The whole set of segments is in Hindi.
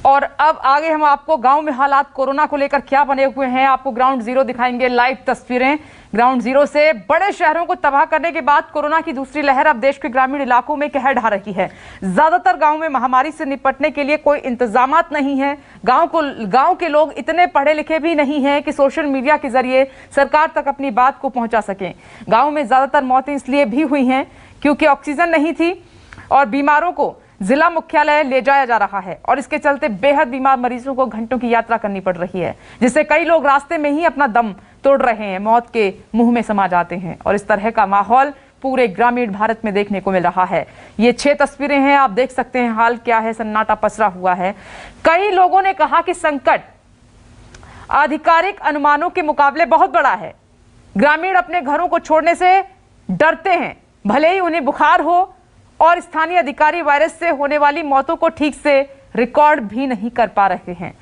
और अब आगे हम आपको गांव में हालात कोरोना को लेकर क्या बने हुए हैं, आपको ग्राउंड जीरो दिखाएंगे। लाइव तस्वीरें ग्राउंड जीरो से। बड़े शहरों को तबाह करने के बाद कोरोना की दूसरी लहर अब देश के ग्रामीण इलाकों में कहर ढा रही है। ज्यादातर गांव में महामारी से निपटने के लिए कोई इंतजामात नहीं है। गांव के लोग इतने पढ़े लिखे भी नहीं हैं कि सोशल मीडिया के जरिए सरकार तक अपनी बात को पहुंचा सकें। गाँव में ज्यादातर मौतें इसलिए भी हुई हैं क्योंकि ऑक्सीजन नहीं थी और बीमारों को जिला मुख्यालय ले जाया जा रहा है और इसके चलते बेहद बीमार मरीजों को घंटों की यात्रा करनी पड़ रही है, जिससे कई लोग रास्ते में ही अपना दम तोड़ रहे हैं, मौत के मुंह में समा जाते हैं। और इस तरह का माहौल पूरे ग्रामीण भारत में देखने को मिल रहा है। ये 6 तस्वीरें हैं, आप देख सकते हैं हाल क्या है। सन्नाटा पसरा हुआ है। कई लोगों ने कहा कि संकट आधिकारिक अनुमानों के मुकाबले बहुत बड़ा है। ग्रामीण अपने घरों को छोड़ने से डरते हैं, भले ही उन्हें बुखार हो, और स्थानीय अधिकारी वायरस से होने वाली मौतों को ठीक से रिकॉर्ड भी नहीं कर पा रहे हैं।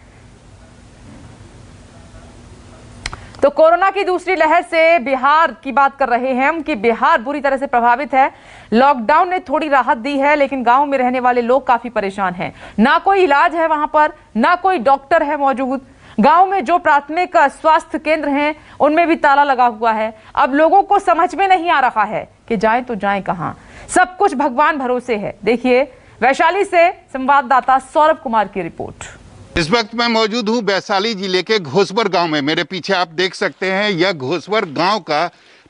तो कोरोना की दूसरी लहर से बिहार की बात कर रहे हैं हम कि बिहार बुरी तरह से प्रभावित है। लॉकडाउन ने थोड़ी राहत दी है, लेकिन गांव में रहने वाले लोग काफी परेशान हैं। ना कोई इलाज है वहां पर, ना कोई डॉक्टर है मौजूद। गांव में जो प्राथमिक स्वास्थ्य केंद्र हैं उनमें भी ताला लगा हुआ है। अब लोगों को समझ में नहीं आ रहा है कि जाएं तो जाएं कहां। सब कुछ भगवान भरोसे है। देखिए वैशाली से संवाददाता सौरभ कुमार की रिपोर्ट। इस वक्त मैं मौजूद हूं वैशाली जिले के घोसवर गांव में। मेरे पीछे आप देख सकते हैं, यह घोसवर गांव का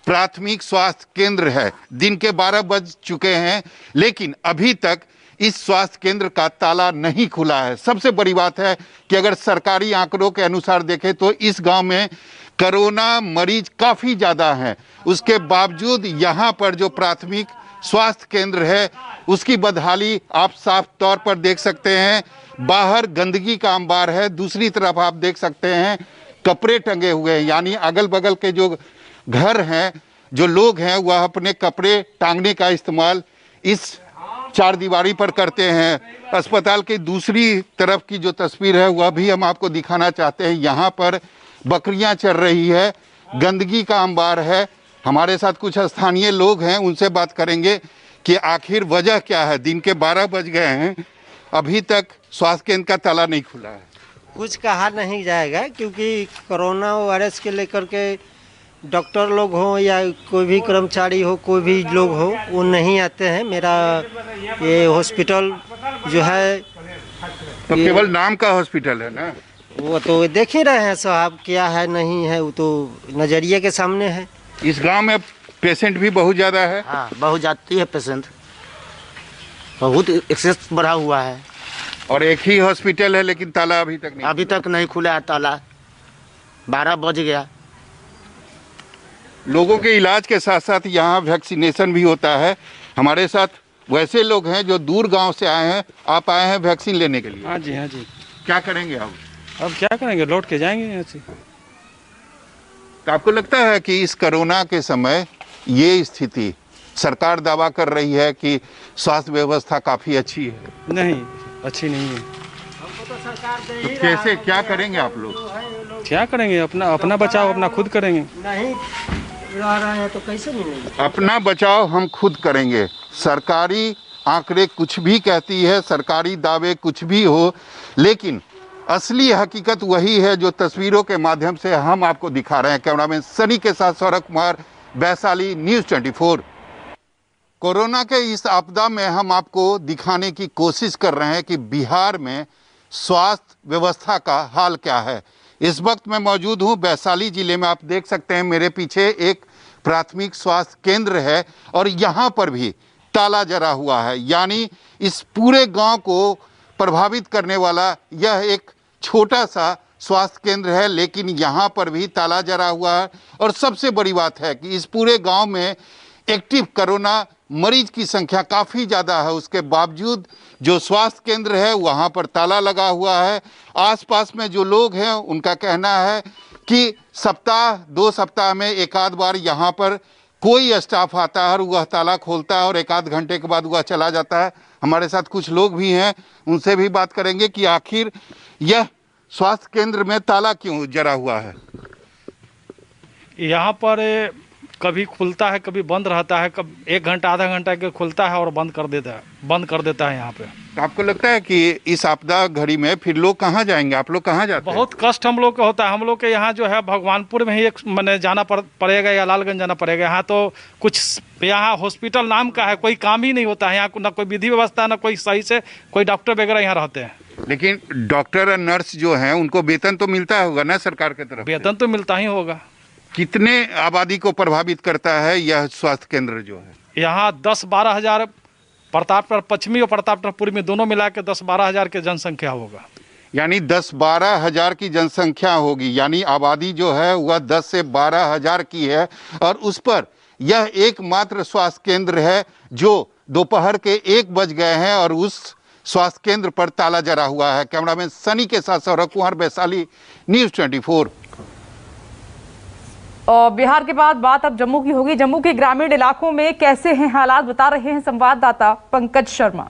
प्राथमिक स्वास्थ्य केंद्र है। दिन के 12 बज चुके हैं, लेकिन अभी तक इस स्वास्थ्य केंद्र का ताला नहीं खुला है। सबसे बड़ी बात है कि अगर सरकारी आंकड़ों के अनुसार देखें तो इस गांव में कोरोना मरीज काफी ज्यादा हैं। उसके बावजूद यहां पर जो प्राथमिक स्वास्थ्य केंद्र है उसकी बदहाली आप साफ तौर पर देख सकते हैं। बाहर गंदगी का अंबार है, दूसरी तरफ आप देख सकते हैं कपड़े टंगे हुए हैं, यानी अगल बगल के जो घर हैं, जो लोग हैं, वह अपने कपड़े टांगने का इस्तेमाल इस चारदीवारी पर करते हैं। अस्पताल की दूसरी तरफ की जो तस्वीर है वह भी हम आपको दिखाना चाहते हैं। यहाँ पर बकरियां चर रही है, गंदगी का अंबार है। हमारे साथ कुछ स्थानीय लोग हैं, उनसे बात करेंगे कि आखिर वजह क्या है। दिन के 12 बज गए हैं, अभी तक स्वास्थ्य केंद्र का ताला नहीं खुला है। कुछ कहा नहीं जाएगा क्योंकि कोरोना वायरस के लेकर के डॉक्टर लोग हो या कोई भी कर्मचारी हो, कोई भी लोग हो, वो नहीं आते हैं। मेरा ये हॉस्पिटल जो है तो केवल नाम का हॉस्पिटल है ना, वो तो देख ही रहे हैं साहब, क्या है नहीं है वो तो नजरिए के सामने है। इस गांव में पेशेंट भी बहुत ज़्यादा है। हाँ, बहुत जाती है पेशेंट, बहुत एक्सेस बढ़ा हुआ है। और एक ही हॉस्पिटल है, लेकिन ताला अभी तक नहीं खुला है ताला। 12 बज गया। लोगों के इलाज के साथ साथ यहाँ वैक्सीनेशन भी होता है। हमारे साथ वैसे लोग हैं जो दूर गांव से आए हैं। आप आए हैं वैक्सीन लेने के लिए? हाँ जी, हाँ जी। क्या करेंगे आप? अब क्या करेंगे, लौट के जाएंगे यहाँ से। तो आपको लगता है कि इस कोरोना के समय ये स्थिति, सरकार दावा कर रही है कि स्वास्थ्य व्यवस्था काफ़ी अच्छी है? नहीं, अच्छी नहीं है। तो कैसे, क्या करेंगे आप लोग? क्या करेंगे, अपना बचाव अपना खुद करेंगे। नहीं रह रहे हैं तो कैसे मिलेंगे? अपना बचाव हम खुद करेंगे। सरकारी आंकड़े कुछ भी कहती है, सरकारी दावे कुछ भी हो, लेकिन असली हकीकत वही है जो तस्वीरों के माध्यम से हम आपको दिखा रहे हैं। कैमरामैन सनी के साथ सौरभ कुमार, वैशाली, न्यूज़ 24। कोरोना के इस आपदा में हम आपको दिखाने की कोशिश कर रहे हैं कि बिहार में स्वास्थ्य व्यवस्था का हाल क्या है। इस वक्त मैं मौजूद हूं वैशाली जिले में। आप देख सकते हैं मेरे पीछे एक प्राथमिक स्वास्थ्य केंद्र है और यहाँ पर भी ताला जरा हुआ है, यानी इस पूरे गांव को प्रभावित करने वाला यह एक छोटा सा स्वास्थ्य केंद्र है, लेकिन यहाँ पर भी ताला जरा हुआ है। और सबसे बड़ी बात है कि इस पूरे गांव में एक्टिव कोरोना मरीज की संख्या काफ़ी ज़्यादा है। उसके बावजूद जो स्वास्थ्य केंद्र है वहाँ पर ताला लगा हुआ है। आसपास में जो लोग हैं उनका कहना है कि सप्ताह 2 सप्ताह में एक आध बार यहाँ पर कोई स्टाफ आता है और वह ताला खोलता है और एक आध घंटे के बाद वह चला जाता है। हमारे साथ कुछ लोग भी हैं, उनसे भी बात करेंगे कि आखिर यह स्वास्थ्य केंद्र में ताला क्यों जरा हुआ है। यहाँ पर कभी खुलता है कभी बंद रहता है, कभी 1 घंटा आधा घंटा के खुलता है और बंद कर देता है यहाँ पे। तो आपको लगता है कि इस आपदा घड़ी में फिर लोग कहाँ जाएंगे? आप लोग कहाँ जाते हैं? बहुत कष्ट हम लोग का होता है। हम लोग के यहाँ जो है भगवानपुर में ही एक मैंने जाना पड़ेगा या लालगंज जाना पड़ेगा। यहाँ तो कुछ यहाँ हॉस्पिटल नाम का है, कोई काम ही नहीं होता है यहाँ, ना कोई विधि व्यवस्था, ना कोई सही से कोई डॉक्टर वगैरह यहाँ रहते हैं। लेकिन डॉक्टर और नर्स जो हैं उनको वेतन तो मिलता होगा ना सरकार की तरफ से? वेतन तो मिलता ही होगा। कितने आबादी को प्रभावित करता है यह स्वास्थ्य केंद्र जो है? यहाँ 10-12 हज़ार प्रतापगढ़ पश्चिमी और प्रतापगढ़ पूर्वी में दोनों मिला के 10-12 हज़ार की जनसंख्या होगा। यानी 10-12 हजार की जनसंख्या होगी, यानी आबादी जो है वह 10 से 12 हजार की है। और उस पर यह एकमात्र स्वास्थ्य केंद्र है जो दोपहर के 1 बज गए हैं और उस स्वास्थ्य केंद्र पर ताला जड़ा हुआ है। कैमरामैन सनी के साथ सौरभ कुमार, वैशाली, न्यूज़ 24। और बिहार के बाद बात अब जम्मू की होगी। जम्मू के ग्रामीण इलाकों में कैसे हैं हालात, बता रहे हैं संवाददाता पंकज शर्मा।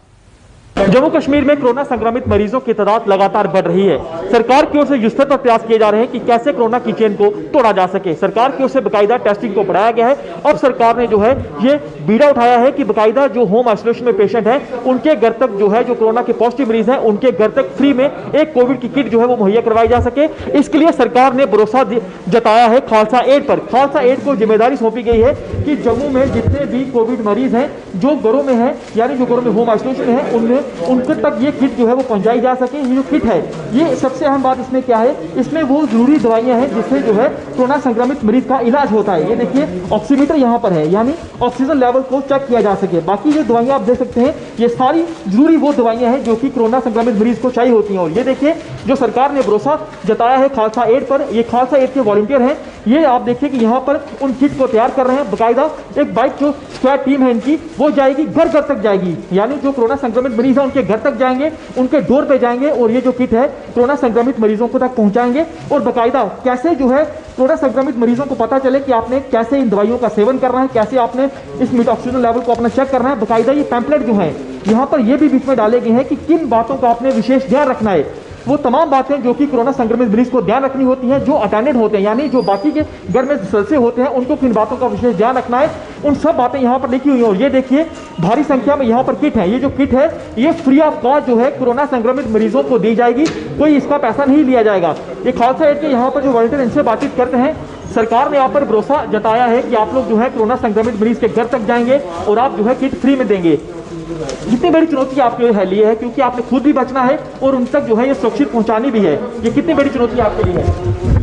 जम्मू कश्मीर में कोरोना संक्रमित मरीजों की तादाद लगातार बढ़ रही है। सरकार की ओर से युद्धस्तर पर प्रयास किए जा रहे हैं कि कैसे कोरोना की चेन को तोड़ा जा सके। सरकार की ओर से बकायदा टेस्टिंग को बढ़ाया गया है। अब सरकार ने जो है ये बीड़ा उठाया है कि बकायदा जो होम आइसोलेशन में पेशेंट हैं उनके घर तक जो है जो कोरोना के पॉजिटिव मरीज हैं उनके घर तक फ्री में एक कोविड की किट जो है वो मुहैया करवाई जा सके। इसके लिए सरकार ने भरोसा जताया है खालसा एड पर। खालसा एड को जिम्मेदारी सौंपी गई है कि जम्मू में जितने भी कोविड मरीज हैं जो घरों में है, यानी जो घरों में होम आइसोलेशन है, उनमें उनके तक ये किट जो है वो पहुंचाई जा सके। ये जो किट है, ये सबसे अहम बात इसमें क्या है, इसमें वो जरूरी दवाइयां हैं जिससे जो है कोरोना संक्रमित मरीज का इलाज होता है। ये देखिए ऑक्सीमीटर यहाँ पर है, यानी ऑक्सीजन लेवल को चेक किया जा सके। बाकी जो दवाइयां आप देख सकते हैं ये सारी जरूरी वो दवाइयां हैं जो कि कोरोना संक्रमित मरीज को चाहिए होती हैं। और ये देखिए जो सरकार ने भरोसा जताया है खालसा एड पर, ये खालसा एड के वॉलंटियर हैं। ये आप देखिए कि यहाँ पर उन किट को तैयार कर रहे हैं। बाकायदा एक बाइक जो स्क्वाड टीम है इनकी वो जाएगी, घर घर तक जाएगी, यानी जो कोरोना संक्रमित मरीज है उनके घर तक जाएंगे, उनके डोर पे जाएंगे और ये जो किट है कोरोना संक्रमित मरीजों को तक पहुंचाएंगे। और बाकायदा कैसे जो है कोरोना संक्रमित मरीजों को पता चले कि आपने कैसे इन दवाइयों का सेवन करना है, कैसे आपने इस ऑक्सीजन लेवल को अपना चेक करना है। बाकायदा ये पैम्पलेट जो है यहाँ पर ये भी बीच में डाले गए हैं कि किन बातों का आपने विशेष ध्यान रखना है। वो तमाम बातें जो कि कोरोना संक्रमित मरीज को ध्यान रखनी होती हैं, जो अटेंडेंट होते हैं यानी जो बाकी के घर में सदस्य होते हैं उनको किन बातों का विशेष ध्यान रखना है, उन सब बातें यहाँ पर लिखी हुई हैं। और ये देखिए भारी संख्या में यहाँ पर किट है। ये जो किट है ये फ्री ऑफ कॉस्ट जो है कोरोना संक्रमित मरीजों को दी जाएगी, कोई इसका पैसा नहीं लिया जाएगा। ये खालसा एड के यहाँ पर जो वॉलंटियर इनसे बातचीत करते हैं, सरकार ने यहाँ पर भरोसा जताया है कि आप लोग जो है कोरोना संक्रमित मरीज के घर तक जाएंगे और आप जो है किट फ्री में देंगे। कितनी बड़ी चुनौती आपके लिए है, क्योंकि आपने खुद भी बचना है और उन तक जो है ये सुरक्षित पहुंचानी भी है। ये कितनी बड़ी चुनौती आपके लिए है?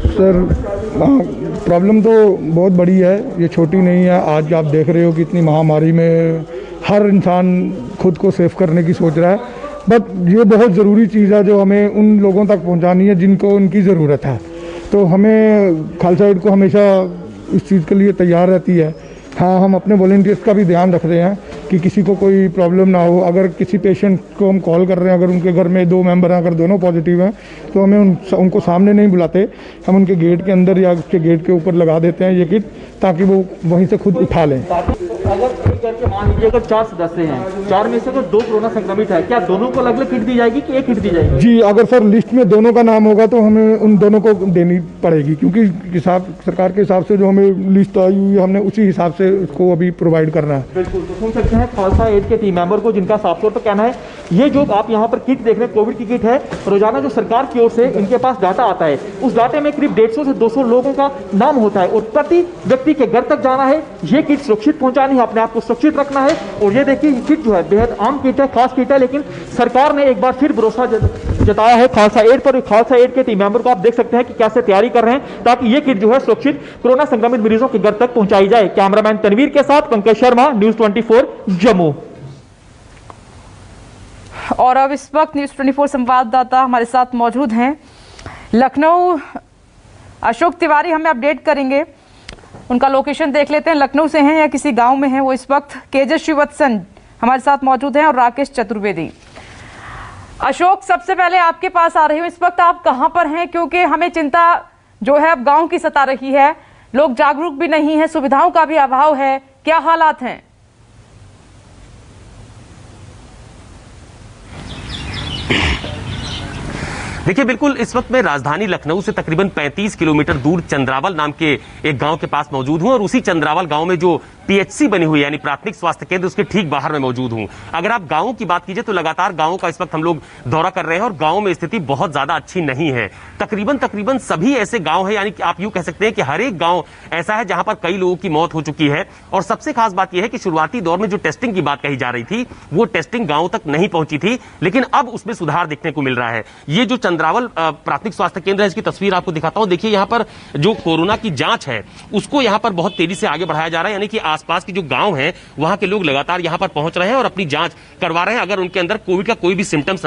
सर प्रॉब्लम तो बहुत बड़ी है, ये छोटी नहीं है। आज आप देख रहे हो कि इतनी महामारी में हर इंसान खुद को सेफ करने की सोच रहा है, बट ये बहुत ज़रूरी चीज़ है जो हमें उन लोगों तक पहुंचानी है जिनको उनकी ज़रूरत है। तो हमें खालसा एड को हमेशा इस चीज़ के लिए तैयार रहती है। हाँ, हम अपने वॉलंटियर्स का भी ध्यान रख रहे हैं कि किसी को कोई प्रॉब्लम ना हो। अगर किसी पेशेंट को हम कॉल कर रहे हैं, अगर उनके घर में 2 मेंबर हैं, अगर दोनों पॉजिटिव हैं, तो हमें उनको सामने नहीं बुलाते, हम उनके गेट के अंदर या उसके गेट के ऊपर लगा देते हैं ये किट, ताकि वो वहीं से खुद उठा लें। अगर एक घर के मान लीजिए अगर 4 सदस्य हैं, 4 में से तो 2 कोरोना संक्रमित है, क्या दोनों को अलग अलग किट दी जाएगी कि एक किट दी जाएगी? जी, अगर सर लिस्ट में दोनों का नाम होगा तो हमें उन दोनों को देनी पड़ेगी, क्योंकि सरकार के हिसाब से जो हमें लिस्ट आई हुई है हमने उसी हिसाब से उसको अभी प्रोवाइड करना है। बिल्कुल, तो सुन सकते हैं खालसा एड के टीम मेंबर को, जिनका साफ तौर पर कहना है ये जो आप यहाँ पर किट देख रहे हैं कोविड की किट है। रोजाना जो सरकार की ओर से इनके पास डाटा आता है, उस डाटे में करीब 150 से 200 लोगों का नाम होता है और प्रति व्यक्ति के घर तक जाना है। ये किट सुरक्षित पहुंचानी है, अपने आप को सुरक्षित रखना है। और ये देखिए ये किट जो है बेहद आम किट है, खास किट है, लेकिन सरकार ने एक बार फिर भरोसा जताया है खालसा एड पर। खालसा एड के टीम मेंबर को आप देख सकते हैं कि कैसे तैयारी कर रहे हैं ताकि ये किट जो है सुरक्षित कोरोना संक्रमित मरीजों के घर तक पहुंचाई जाए। कैमरामैन तनवीर के साथ पंकज शर्मा, न्यूज़ 24 जम्मू। और अब इस वक्त न्यूज़ 24 संवाददाता हमारे साथ मौजूद हैं लखनऊ, अशोक तिवारी हमें अपडेट करेंगे। उनका लोकेशन देख लेते हैं, लखनऊ से हैं या किसी गांव में हैं वो इस वक्त। केजे श्रीवत्सन हमारे साथ मौजूद हैं और राकेश चतुर्वेदी। अशोक, सबसे पहले आपके पास आ रही हूँ, इस वक्त आप कहां पर हैं? क्योंकि हमें चिंता जो है अब गांव की सता रही है, लोग जागरूक भी नहीं है, सुविधाओं का भी अभाव है, क्या हालात हैं? देखिए, बिल्कुल इस वक्त मैं राजधानी लखनऊ से तकरीबन 35 किलोमीटर दूर चंद्रावल नाम के एक गांव के पास मौजूद हूं और उसी चंद्रावल गांव में जो पीएचसी बनी हुई है यानी प्राथमिक स्वास्थ्य केंद्र, उसके ठीक बाहर में मौजूद हूं। अगर आप गांवों की बात कीजिए तो लगातार गांवों का इस वक्त हम लोग दौरा कर रहे हैं और गांवों में स्थिति बहुत ज्यादा अच्छी नहीं है। तकरीबन सभी ऐसे गांव हैं, यानी कि आप यूं कह सकते हैं कि हर एक गांव ऐसा है जहां पर कई लोगों की मौत हो चुकी है। और सबसे खास बात यह है कि शुरुआती दौर में जो टेस्टिंग की बात कही जा रही थी वो टेस्टिंग गांव तक नहीं पहुंची थी, लेकिन अब उसमें सुधार देखने को मिल रहा है। ये जो चंद्रावल प्राथमिक स्वास्थ्य केंद्र है, इसकी तस्वीर आपको दिखाता हूं। देखिए, यहां पर जो कोरोना की जांच है उसको यहां पर बहुत तेजी से आगे बढ़ाया जा रहा है, यानी कि आसपास के जो गांव हैं वहां के लोग लगातार यहां पर पहुंच रहे हैं और अपनी जांच करवा रहे हैं अगर उनके अंदर कोविड का कोई भी सिम्टम्स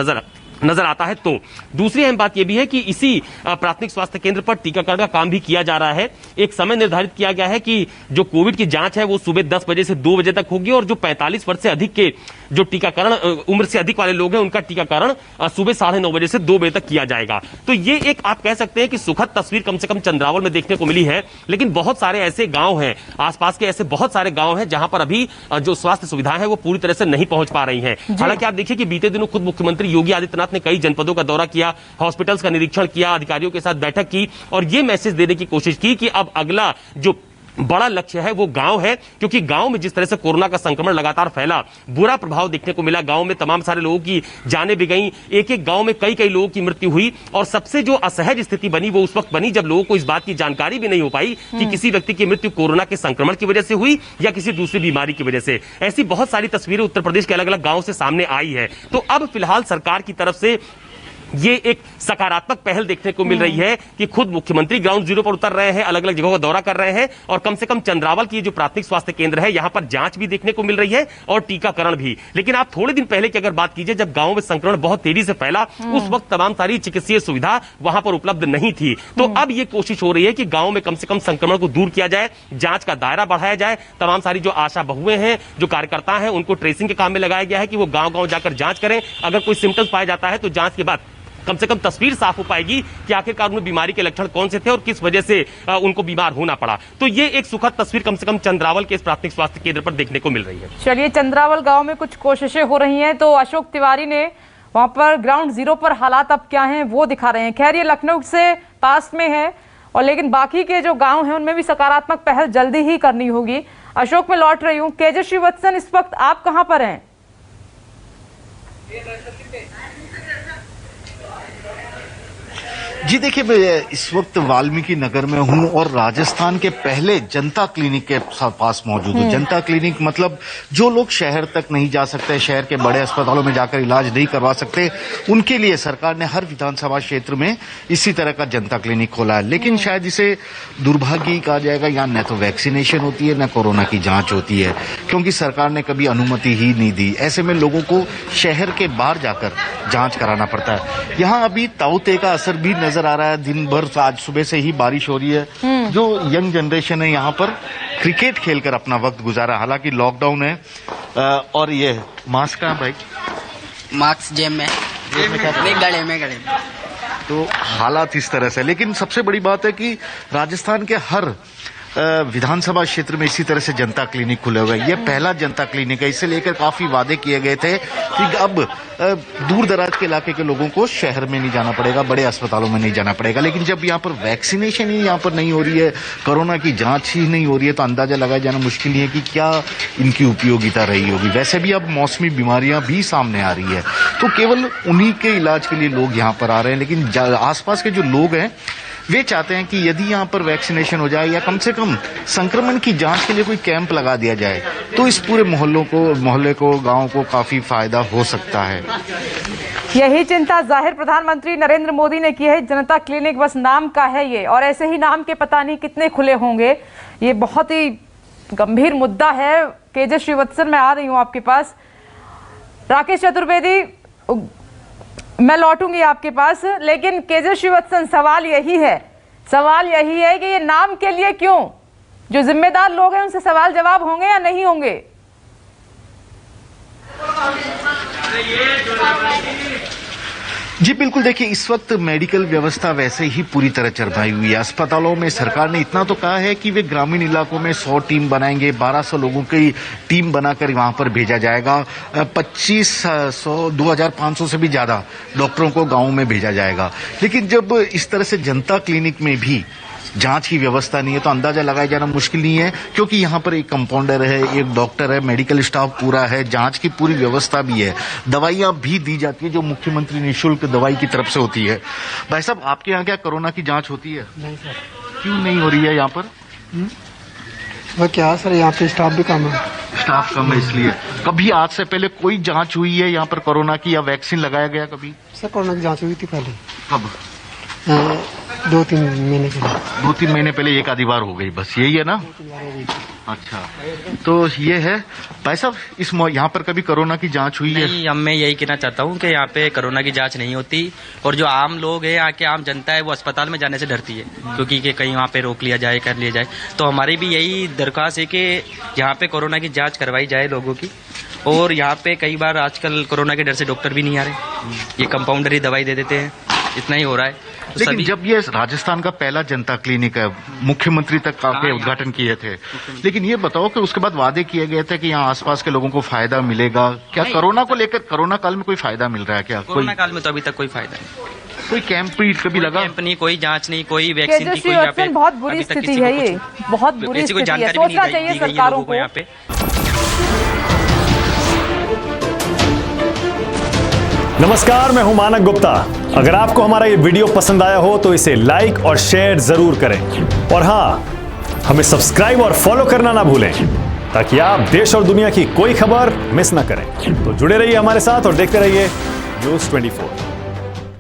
नजर आता है तो। दूसरी अहम बात यह भी है कि इसी प्राथमिक स्वास्थ्य केंद्र पर टीकाकरण का काम भी किया जा रहा है। एक समय निर्धारित किया गया है कि जो कोविड की जांच है वो सुबह 10 बजे से 2 बजे तक होगी और जो 45 वर्ष से अधिक के जो टीकाकरण उम्र से अधिक वाले लोग हैं उनका टीकाकरण सुबह 9:30 बजे से 2 बजे तक किया जाएगा। तो ये एक आप कह सकते हैं कि सुखद तस्वीर कम से कम चंद्रावल में देखने को मिली है। लेकिन बहुत सारे ऐसे गांव हैं, आसपास के ऐसे बहुत सारे गांव हैं जहां पर अभी जो स्वास्थ्य सुविधाएं हैं वो पूरी तरह से नहीं पहुंच पा रही हैं। हालांकि आप देखिए कि बीते दिनों खुद मुख्यमंत्री योगी आदित्यनाथ ने कई जनपदों का दौरा किया, हॉस्पिटल्स का निरीक्षण किया, अधिकारियों के साथ बैठक की और ये मैसेज देने की कोशिश की कि अब अगला जो बड़ा लक्ष्य है वो गांव है, क्योंकि गांव में जिस तरह से कोरोना का संक्रमण लगातार फैला, बुरा प्रभाव देखने को मिला। गांव में तमाम सारे लोगों की जानें भी गईं, एक गांव में कई लोगों की मृत्यु हुई और सबसे जो असहज स्थिति बनी वो उस वक्त बनी जब लोगों को इस बात की जानकारी भी नहीं हो पाई कि किसी व्यक्ति की मृत्यु कोरोना के संक्रमण की वजह से हुई या किसी दूसरी बीमारी की वजह से। ऐसी बहुत सारी तस्वीरें उत्तर प्रदेश के अलग अलग गांव से सामने आई है। तो अब फिलहाल सरकार की तरफ से ये एक सकारात्मक पहल देखने को मिल रही है कि खुद मुख्यमंत्री ग्राउंड जीरो पर उतर रहे हैं, अलग अलग जगहों का दौरा कर रहे हैं और कम से कम चंद्रावल की जो प्राथमिक स्वास्थ्य केंद्र है यहां पर जांच भी देखने को मिल रही है और टीकाकरण भी। लेकिन आप थोड़े दिन पहले की अगर बात कीजिए, जब गांव में संक्रमण बहुत तेजी से फैला, उस वक्त तमाम सारी चिकित्सीय सुविधा वहां पर उपलब्ध नहीं थी। तो अब ये कोशिश हो रही है कि गांव में कम से कम संक्रमण को दूर किया जाए, जांच का दायरा बढ़ाया जाए। तमाम सारी जो आशा बहुएं हैं, जो कार्यकर्ता हैं, उनको ट्रेसिंग के काम में लगाया गया है कि वो गांव-गांव जाकर जांच करें। अगर कोई सिम्टम्स पाया जाता है तो जांच के बाद कम से कम तस्वीर साफ हो पाएगी कि आखिरकार उन्हें बीमारी के लक्षण कौन से थे और किस वजह से उनको बीमार होना पड़ा। तो ये एक सुखद तस्वीर कम से कम चंद्रावल के इस प्राथमिक स्वास्थ्य केंद्र पर देखने को मिल रही है। चलिए, चंद्रावल गांव में कुछ कोशिशें हो रही हैं, तो अशोक तिवारी ने वहां पर ग्राउंड जीरो पर हालात अब क्या हैं वो दिखा रहे हैं। खैर, ये लखनऊ से पास में है और लेकिन बाकी के जो गाँव हैं उनमें भी सकारात्मक पहल जल्दी ही करनी होगी। अशोक, में लौट रही हूँ। केजे श्रीवत्सन, इस वक्त आप कहाँ पर हैं? जी देखिए, मैं इस वक्त वाल्मीकि नगर में हूं और राजस्थान के पहले जनता क्लिनिक के पास मौजूद हूं। जनता क्लिनिक मतलब जो लोग शहर तक नहीं जा सकते, शहर के बड़े अस्पतालों में जाकर इलाज नहीं करवा सकते, उनके लिए सरकार ने हर विधानसभा क्षेत्र में इसी तरह का जनता क्लिनिक खोला है। लेकिन शायद इसे दुर्भाग्य कहा जाएगा, यहाँ न तो वैक्सीनेशन होती है न कोरोना की जांच होती है, क्योंकि सरकार ने कभी अनुमति ही नहीं दी। ऐसे में लोगों को शहर के बाहर जाकर जांच कराना पड़ता है। यहाँ अभी ताउते का असर भी नजर आ रहा है। दिन भर आज सुबह से ही बारिश हो रही है। जो यंग जनरेशन है यहाँ पर क्रिकेट खेलकर अपना वक्त गुजारा, हालांकि लॉकडाउन है। और ये मास्क कहाँ भाई? मास्क जेब में गले में। तो हालात इस तरह से। लेकिन सबसे बड़ी बात है कि राजस्थान के हर विधानसभा क्षेत्र में इसी तरह से जनता क्लिनिक खुले हुए हैं। यह पहला जनता क्लिनिक है। इसे लेकर काफी वादे किए गए थे कि अब दूर दराज के इलाके के लोगों को शहर में नहीं जाना पड़ेगा, बड़े अस्पतालों में नहीं जाना पड़ेगा। लेकिन जब यहाँ पर वैक्सीनेशन ही यहाँ पर नहीं हो रही है, कोरोना की जांच ही नहीं हो रही है, तो अंदाजा लगाया जाना मुश्किल ही है कि क्या इनकी उपयोगिता रही होगी। वैसे भी अब मौसमी बीमारियां भी सामने आ रही है, तो केवल उन्हीं के इलाज के लिए लोग यहाँ पर आ रहे हैं। लेकिन आसपास के जो लोग हैं वे चाहते हैं कि यदि यहाँ पर वैक्सीनेशन हो जाए या कम से कम संक्रमण की जांच के लिए कोई कैंप लगा दिया जाए, तो इस पूरे मोहल्ले को गांव को काफी फायदा हो सकता है। यही चिंता जाहिर प्रधानमंत्री नरेंद्र मोदी ने की है। जनता क्लिनिक बस नाम का है ये, और ऐसे ही नाम के पता नहीं कितने खुले होंगे। ये बहुत ही गंभीर मुद्दा है। केजे श्रीवत्सन, मैं आ रही हूँ आपके पास। राकेश चतुर्वेदी, मैं लौटूंगी आपके पास, लेकिन केजे श्रीवत्सन, सवाल यही है कि ये नाम के लिए क्यों? जो जिम्मेदार लोग हैं उनसे सवाल जवाब होंगे या नहीं होंगे? जी बिल्कुल, देखिए इस वक्त मेडिकल व्यवस्था वैसे ही पूरी तरह चरमाई हुई है। अस्पतालों में सरकार ने इतना तो कहा है कि वे ग्रामीण इलाकों में 100 टीम बनाएंगे, 1200 लोगों की टीम बनाकर वहां पर भेजा जाएगा, 2500 से भी ज्यादा डॉक्टरों को गाँव में भेजा जाएगा। लेकिन जब इस तरह से जनता क्लिनिक में भी जांच की व्यवस्था नहीं है तो अंदाजा लगाया जाना मुश्किल नहीं है, क्योंकि यहाँ पर एक कंपाउंडर है, एक डॉक्टर है, मेडिकल स्टाफ पूरा है, जांच की पूरी व्यवस्था भी है, दवाइयां भी दी जाती है जो मुख्यमंत्री निःशुल्क दवाई की तरफ से होती है। भाई साहब, आपके यहाँ क्या कोरोना की जांच होती है? नहीं सर। क्यों नहीं हो रही है यहाँ पर? वो क्या सर, यहाँ पे स्टाफ भी कम है। स्टाफ कम है इसलिए। कभी आज से पहले कोई जांच हुई है यहाँ पर कोरोना की, या वैक्सीन लगाया गया कभी? सर कोरोना की जांच हुई थी पहले। कब? 2-3 महीने के लिए। 2-3 महीने पहले एक आधी बार हो गई, बस यही है ना? अच्छा, तो ये है। भाई साहब, इस यहाँ पर कभी कोरोना की जांच हुई है? नहीं, मैं यही कहना चाहता हूँ कि यहाँ पे कोरोना की जांच नहीं होती, और जो आम लोग हैं, यहाँ के आम जनता है, वो अस्पताल में जाने से डरती है, क्योंकि कि कहीं वहाँ पे रोक लिया जाए, कर लिया जाए। तो हमारी भी यही दरख्वास्त है कि यहाँ पे कोरोना की जाँच करवाई जाए लोगों की। और यहाँ पे कई बार आजकल कोरोना के डर से डॉक्टर भी नहीं आ रहे, ये कंपाउंडर ही दवाई दे देते हैं, इतना ही हो रहा है। तो लेकिन जब ये राजस्थान का पहला जनता क्लिनिक है, मुख्यमंत्री तक आके उद्घाटन किए थे, लेकिन ये बताओ कि उसके बाद वादे किए गए थे कि यहाँ आसपास के लोगों को फायदा मिलेगा क्या? कोरोना को लेकर कोरोना काल में कोई फायदा मिल रहा है क्या? कोरोना काल में तो अभी तक कोई फायदा नहीं। कोई कैंप कभी लगा? कैंप नहीं, कोई जांच नहीं, कोई वैक्सीन की कोई यहाँ पे बहुत बुरी स्थिति है, ये बहुत बुरी स्थिति है। सोचना चाहिए सरकारों को यहाँ पे। नमस्कार, मैं हूं मानक गुप्ता। अगर आपको हमारा ये वीडियो पसंद आया हो तो इसे लाइक और शेयर जरूर करें, और हां, हमें सब्सक्राइब और फॉलो करना ना भूलें, ताकि आप देश और दुनिया की कोई खबर मिस ना करें। तो जुड़े रहिए हमारे साथ और देखते रहिए न्यूज़ 24।